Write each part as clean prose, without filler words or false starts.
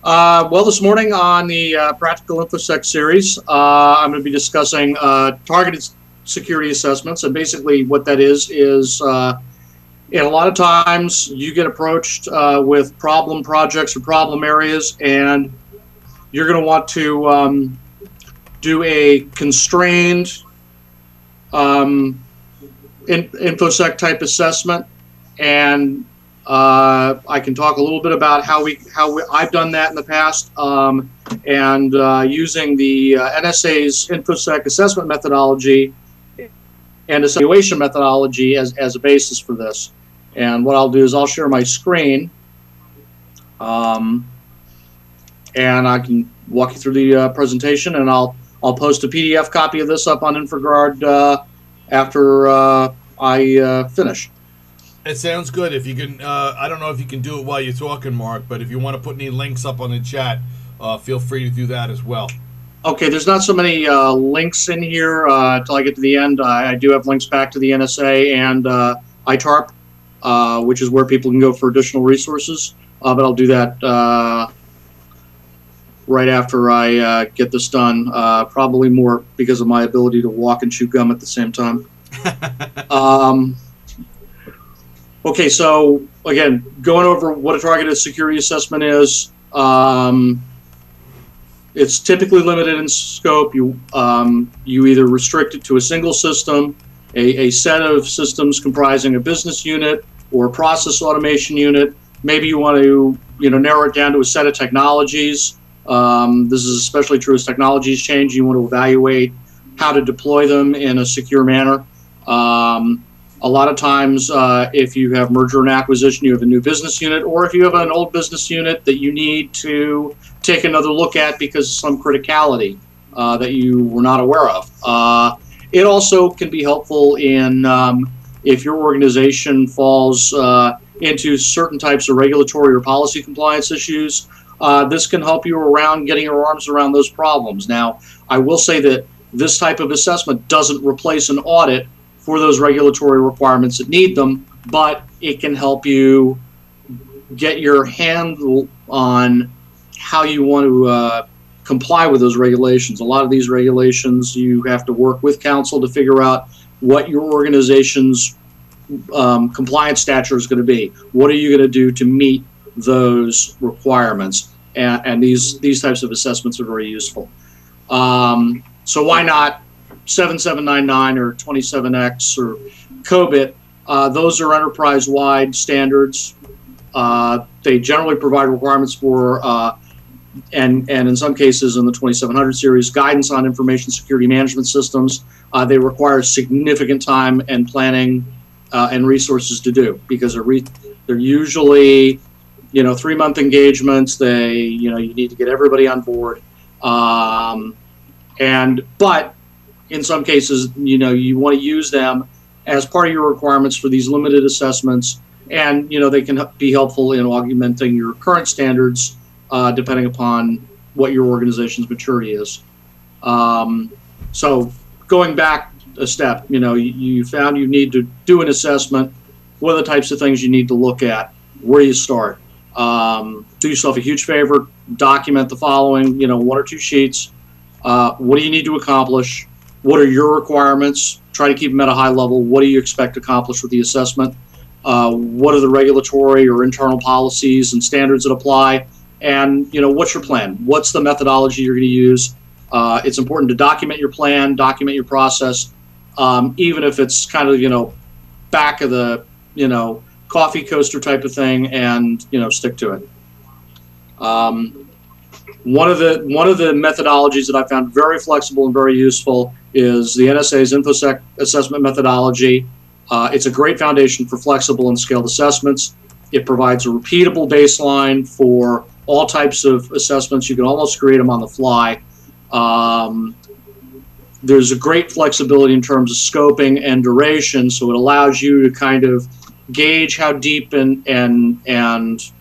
Well, this morning on the Practical InforSec series, I'm going to be discussing targeted security assessments. And basically what that is a lot of times you get approached with problem projects or problem areas, and you're going to want to do a constrained InfoSec type assessment. And I can talk a little bit about how I've done that in the past, and using the NSA's InfoSec assessment methodology and evaluation methodology as a basis for this. And what I'll do is I'll share my screen, and I can walk you through the presentation, and I'll post a PDF copy of this up on InfoGuard after I finish. It sounds good. If you can, I don't know if you can do it while you're talking, Mark, but if you want to put any links up on the chat, feel free to do that as well. Okay, there's not so many links in here until I get to the end. I do have links back to the NSA and ITARP, which is where people can go for additional resources. But I'll do that right after I get this done, probably more because of my ability to walk and chew gum at the same time. Okay, so again, going over what a targeted security assessment is. It's typically limited in scope. You either restrict it to a single system, a set of systems comprising a business unit or a process automation unit. Maybe you want to narrow it down to a set of technologies. This is especially true as technologies change. You want to evaluate how to deploy them in a secure manner. A lot of times, if you have merger and acquisition, you have a new business unit, or if you have an old business unit that you need to take another look at because of some criticality that you were not aware of. It also can be helpful in if your organization falls into certain types of regulatory or policy compliance issues. This can help you around getting your arms around those problems. Now, I will say that this type of assessment doesn't replace an audit for those regulatory requirements that need them, but it can help you get your handle on how you want to comply with those regulations. A lot of these regulations, you have to work with counsel to figure out what your organization's compliance stature is going to be. What are you going to do to meet those requirements? And these types of assessments are very useful. So why not 7799 or 27X or COBIT? Those are enterprise-wide standards. They generally provide requirements for, and in some cases in the 2700 series, guidance on information security management systems. They require significant time and planning and resources to do because they're usually 3-month engagements. They you need to get everybody on board, but in some cases, you want to use them as part of your requirements for these limited assessments, and they can be helpful in augmenting your current standards depending upon what your organization's maturity is. So going back a step, you found you need to do an assessment. What are the types of things you need to look at? Where do you start? Do yourself a huge favor, document the following, 1 or 2 sheets. What do you need to accomplish? What are your requirements? Try to keep them at a high level. What do you expect to accomplish with the assessment? What are the regulatory or internal policies and standards that apply? And what's your plan? What's the methodology you're going to use? It's important to document your plan, document your process, even if it's kind of back of the coffee coaster type of thing, and stick to it. One of the methodologies that I found very flexible and very useful is the NSA's InfoSec assessment methodology. It's a great foundation for flexible and scaled assessments. It provides a repeatable baseline for all types of assessments. You can almost create them on the fly. There's a great flexibility in terms of scoping and duration, so it allows you to kind of gauge how deep and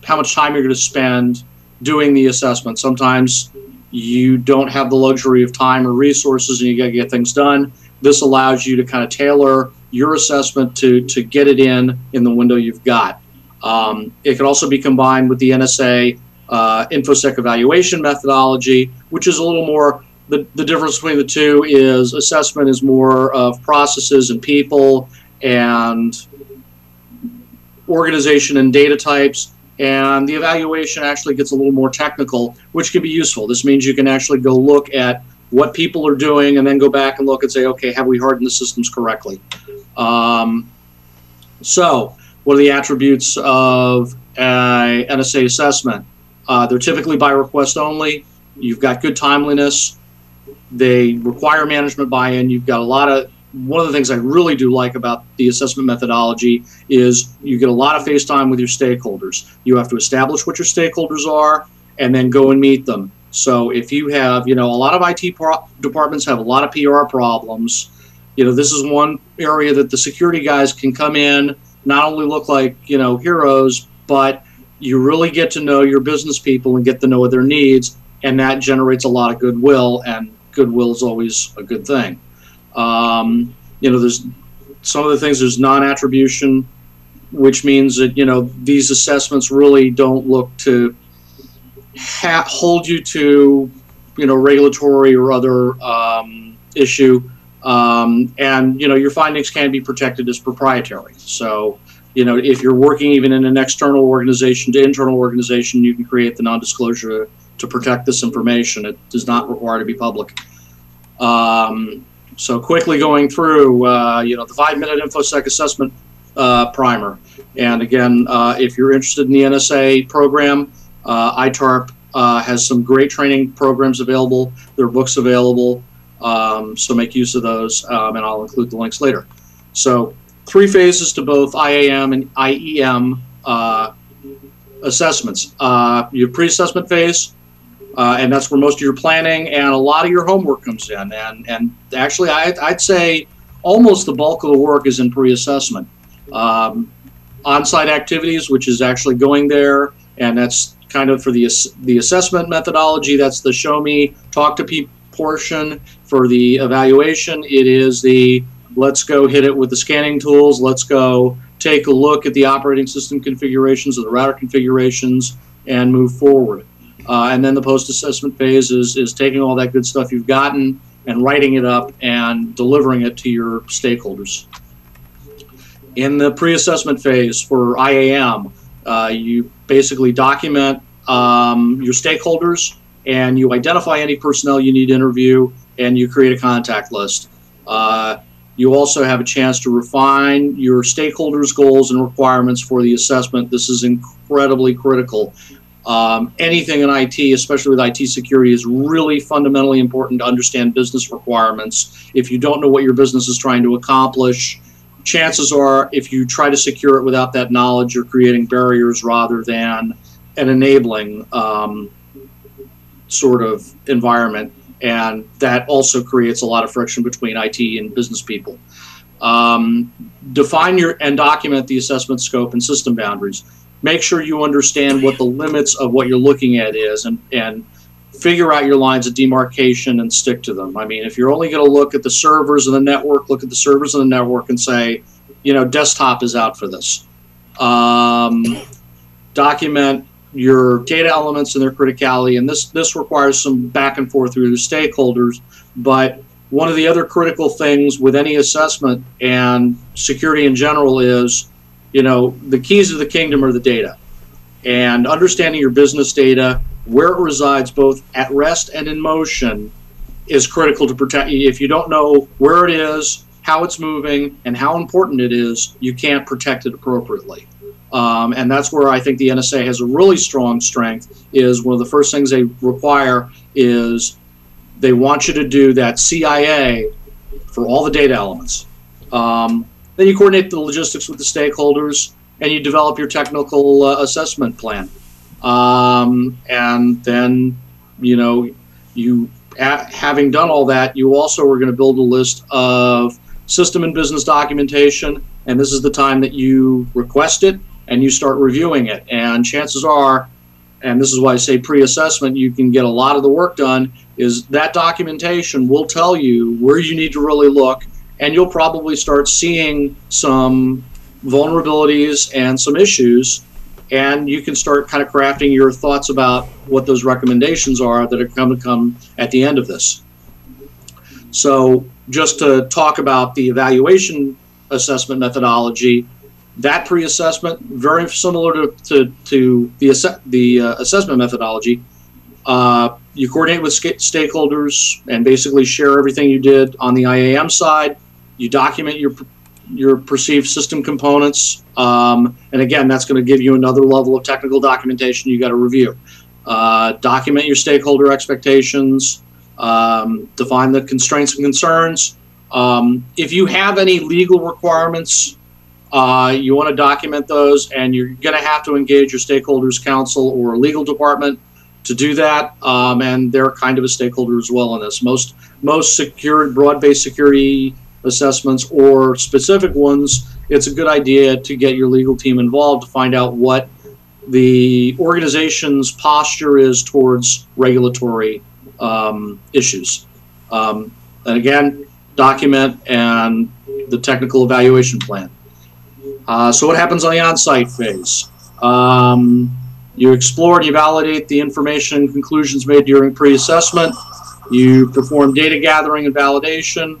how much time you're going to spend doing the assessment. Sometimes you don't have the luxury of time or resources and you got to get things done. This allows you to kind of tailor your assessment to get it in the window you've got. It can also be combined with the NSA InforSec evaluation methodology, which is a little more, the difference between the two is assessment is more of processes and people and organization and data types, and the evaluation actually gets a little more technical, which can be useful. This means you can actually go look at what people are doing and then go back and look and say, okay, have we hardened the systems correctly? So what are the attributes of an NSA assessment? They're typically by request only. You've got good timeliness. They require management buy-in. You've got a lot of, one of the things I really do like about the assessment methodology is you get a lot of face time with your stakeholders. You have to establish what your stakeholders are and then go and meet them. So if you have, a lot of IT departments have a lot of PR problems. This is one area that the security guys can come in, not only look like, heroes, but you really get to know your business people and get to know their needs, and that generates a lot of goodwill, and goodwill is always a good thing. There's some of the things, there's non-attribution, which means that, these assessments really don't look to hold you to, regulatory or other issue. And, your findings can be protected as proprietary. So, if you're working even in an external organization to internal organization, you can create the non-disclosure to protect this information. It does not require to be public. So quickly going through, the 5-minute InfoSec assessment primer. And again, if you're interested in the NSA program, ITARP has some great training programs available. There are books available, so make use of those, and I'll include the links later. So 3 phases to both IAM and IEM assessments. Your pre-assessment phase, and that's where most of your planning and a lot of your homework comes in. And actually, I'd say almost the bulk of the work is in pre-assessment. On-site activities, which is actually going there, and that's kind of for the assessment methodology. That's the show me, talk to people portion. For the evaluation, it is the let's go hit it with the scanning tools. Let's go take a look at the operating system configurations or the router configurations and move forward. And then the post-assessment phase is taking all that good stuff you've gotten and writing it up and delivering it to your stakeholders. In the pre-assessment phase for IAM, you basically document your stakeholders and you identify any personnel you need to interview and you create a contact list. You also have a chance to refine your stakeholders' goals and requirements for the assessment. This is incredibly critical. Anything in IT, especially with IT security, is really fundamentally important to understand business requirements. If you don't know what your business is trying to accomplish, chances are if you try to secure it without that knowledge, you're creating barriers rather than an enabling sort of environment. And that also creates a lot of friction between IT and business people. Define and document the assessment scope and system boundaries. Make sure you understand what the limits of what you're looking at is and figure out your lines of demarcation and stick to them. I mean, if you're only going to look at the servers of the network, look at the servers of the network and say, desktop is out for this. Document your data elements and their criticality, and this requires some back and forth through the stakeholders. But one of the other critical things with any assessment and security in general is, the keys of the kingdom are the data. And understanding your business data, where it resides both at rest and in motion, is critical to protect. If you don't know where it is, how it's moving, and how important it is, you can't protect it appropriately. And that's where I think the NSA has a really strong strength. Is one of the first things they require is they want you to do that CIA for all the data elements. Then you coordinate the logistics with the stakeholders and you develop your technical assessment plan. And then, having done all that, you also are going to build a list of system and business documentation, and this is the time that you request it and you start reviewing it. And chances are, and this is why I say pre-assessment, you can get a lot of the work done, is that documentation will tell you where you need to really look, and you'll probably start seeing some vulnerabilities and some issues and you can start kind of crafting your thoughts about what those recommendations are that are going to come at the end of this. So just to talk about the evaluation assessment methodology, that pre-assessment, very similar to the assessment methodology. You coordinate with stakeholders and basically share everything you did on the IAM side. You document your perceived system components, and again, that's going to give you another level of technical documentation you got to review. Document your stakeholder expectations, define the constraints and concerns. If you have any legal requirements, you want to document those, and you're going to have to engage your stakeholders council or legal department to do that, and they're kind of a stakeholder as well in this. Most broad-based security assessments or specific ones, it's a good idea to get your legal team involved to find out what the organization's posture is towards regulatory issues. And again, document and the technical evaluation plan. So what happens on the on-site phase? You explore and you validate the information and conclusions made during pre-assessment. You perform data gathering and validation.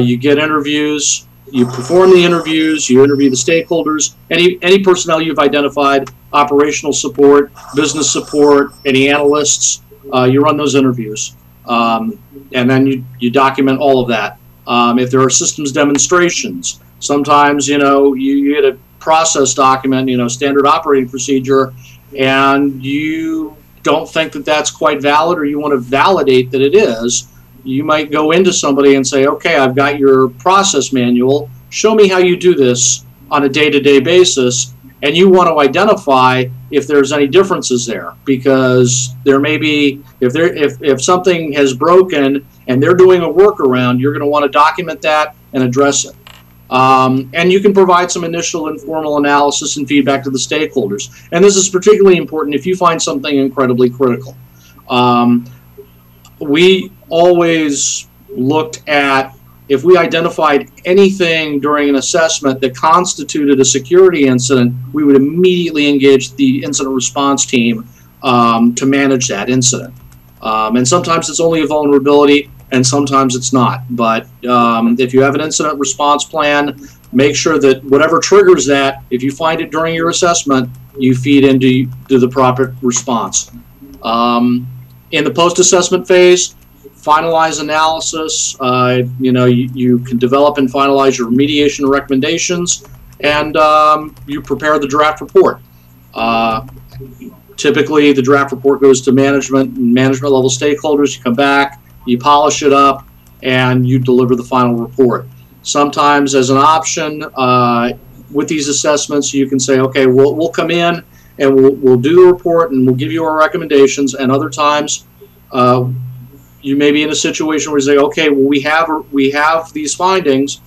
You get interviews. You perform the interviews. You interview the stakeholders. Any personnel you've identified, operational support, business support, any analysts. You run those interviews. And then you document all of that. If there are systems demonstrations, sometimes, you get a process document, standard operating procedure, and you don't think that that's quite valid, or you want to validate that it is. You might go into somebody and say, okay, I've got your process manual. Show me how you do this on a day-to-day basis. And you want to identify if there's any differences there, because there may be, if something has broken and they're doing a workaround, you're going to want to document that and address it. And you can provide some initial informal analysis and feedback to the stakeholders. And this is particularly important if you find something incredibly critical. We always looked at, if we identified anything during an assessment that constituted a security incident, we would immediately engage the incident response team to manage that incident. And sometimes it's only a vulnerability, and sometimes it's not. But if you have an incident response plan, make sure that whatever triggers that, if you find it during your assessment, you feed into the proper response. In the post-assessment phase, finalize analysis. You can develop and finalize your remediation recommendations, and you prepare the draft report. Typically, the draft report goes to management and management level stakeholders. You come back, you polish it up, and you deliver the final report. Sometimes, as an option, with these assessments, you can say, okay, we'll come in and we'll do the report and we'll give you our recommendations. And other times, you may be in a situation where you say, okay, well, we have these findings.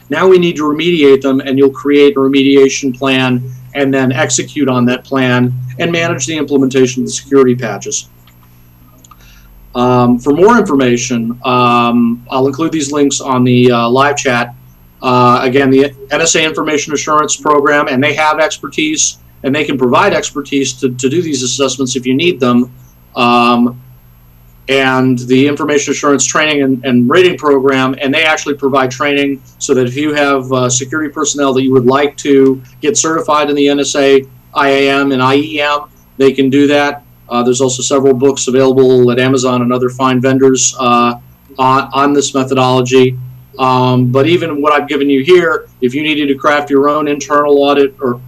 Now we need to remediate them, and you'll create a remediation plan and then execute on that plan and manage the implementation of the security patches. For more information, I'll include these links on the live chat. Again, the NSA Information Assurance Program, and they have expertise, and they can provide expertise to do these assessments if you need them. And the Information Assurance Training and Rating Program, and they actually provide training so that if you have security personnel that you would like to get certified in the NSA IAM and IEM, they can do that. There's also several books available at Amazon and other fine vendors on this methodology. But even what I've given you here, if you needed to craft your own internal audit, or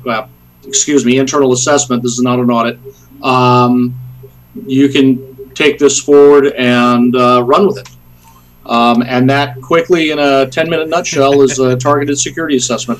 internal assessment, this is not an audit, you can take this forward and run with it. And that quickly, in a 10-minute nutshell, is a targeted security assessment.